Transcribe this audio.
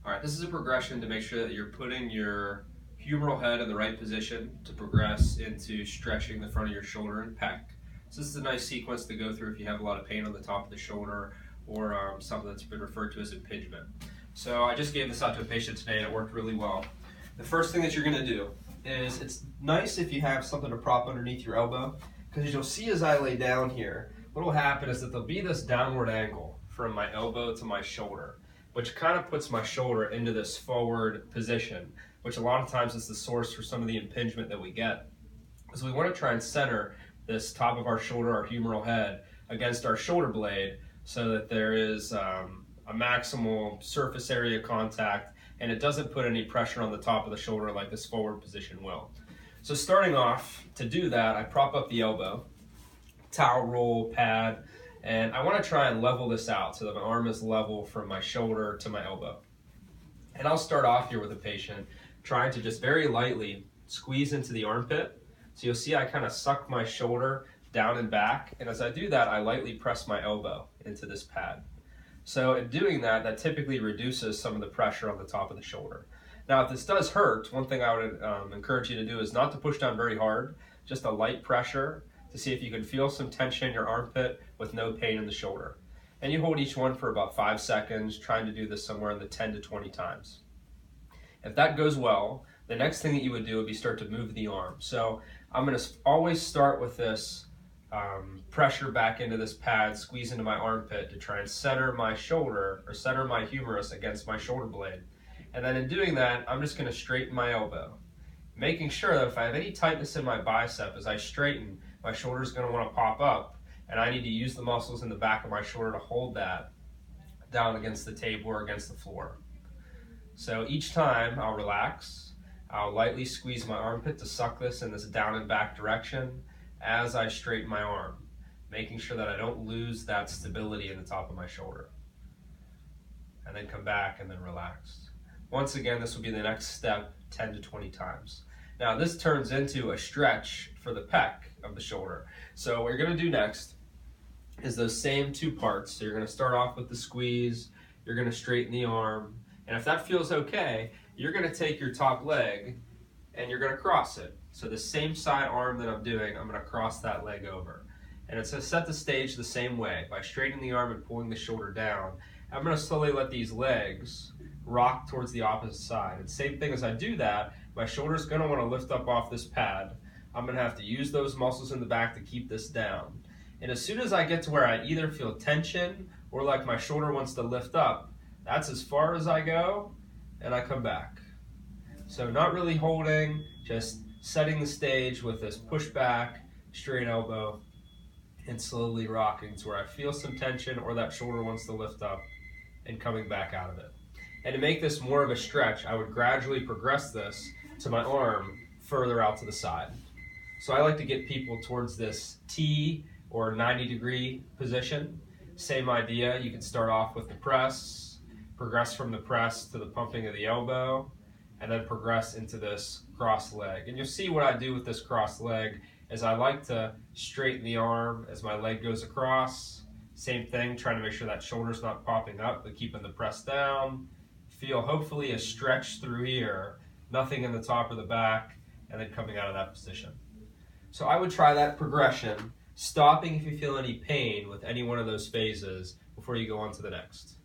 All right, this is a progression to make sure that you're putting your humeral head in the right position to progress into stretching the front of your shoulder and pec. So this is a nice sequence to go through if you have a lot of pain on the top of the shoulder or something that's been referred to as impingement. So I just gave this out to a patient today and it worked really well. The first thing that you're going to do is, it's nice if you have something to prop underneath your elbow, because as you'll see as I lay down here, what will happen is that there'll be this downward angle from my elbow to my shoulder, which kind of puts my shoulder into this forward position, which a lot of times is the source for some of the impingement that we get. So we want to try and center this top of our shoulder, our humeral head, against our shoulder blade so that there is a maximal surface area contact and it doesn't put any pressure on the top of the shoulder like this forward position will. So starting off, to do that, I prop up the elbow, towel roll, pad, and I want to try and level this out so that my arm is level from my shoulder to my elbow. And I'll start off here with a patient trying to just very lightly squeeze into the armpit. So you'll see I kind of suck my shoulder down and back, and as I do that, I lightly press my elbow into this pad. So in doing that, that typically reduces some of the pressure on the top of the shoulder. Now, if this does hurt, one thing I would encourage you to do is not to push down very hard, just a light pressure to see if you can feel some tension in your armpit with no pain in the shoulder. And you hold each one for about 5 seconds, trying to do this somewhere in the 10 to 20 times. If that goes well, the next thing that you would do would be start to move the arm. So I'm going to always start with this pressure back into this pad, squeeze into my armpit to try and center my shoulder or center my humerus against my shoulder blade. And then in doing that, I'm just going to straighten my elbow, making sure that if I have any tightness in my bicep as I straighten, my shoulder is going to want to pop up, and I need to use the muscles in the back of my shoulder to hold that down against the table or against the floor. So each time I'll relax, I'll lightly squeeze my armpit to suck this in this down and back direction as I straighten my arm, making sure that I don't lose that stability in the top of my shoulder. And then come back and then relax. Once again, this will be the next step 10 to 20 times. Now this turns into a stretch for the pec of the shoulder. So what you're going to do next is those same two parts. So you're going to start off with the squeeze, you're going to straighten the arm, and if that feels okay, you're going to take your top leg and you're going to cross it. So the same side arm that I'm doing, I'm going to cross that leg over. And it's to set the stage the same way. By straightening the arm and pulling the shoulder down, I'm going to slowly let these legs rock towards the opposite side. And same thing as I do that, my shoulder's going to want to lift up off this pad. I'm going to have to use those muscles in the back to keep this down. And as soon as I get to where I either feel tension or like my shoulder wants to lift up, that's as far as I go, and I come back. So not really holding, just setting the stage with this push back, straight elbow, and slowly rocking to where I feel some tension or that shoulder wants to lift up, and coming back out of it. And to make this more of a stretch, I would gradually progress this to my arm further out to the side. So I like to get people towards this T or 90-degree position. Same idea, you can start off with the press, progress from the press to the pumping of the elbow, and then progress into this cross leg. And you'll see what I do with this cross leg is I like to straighten the arm as my leg goes across. Same thing, trying to make sure that shoulder's not popping up, but keeping the press down. Feel hopefully a stretch through here, nothing in the top or the back, and then coming out of that position. So I would try that progression, stopping if you feel any pain with any one of those phases before you go on to the next.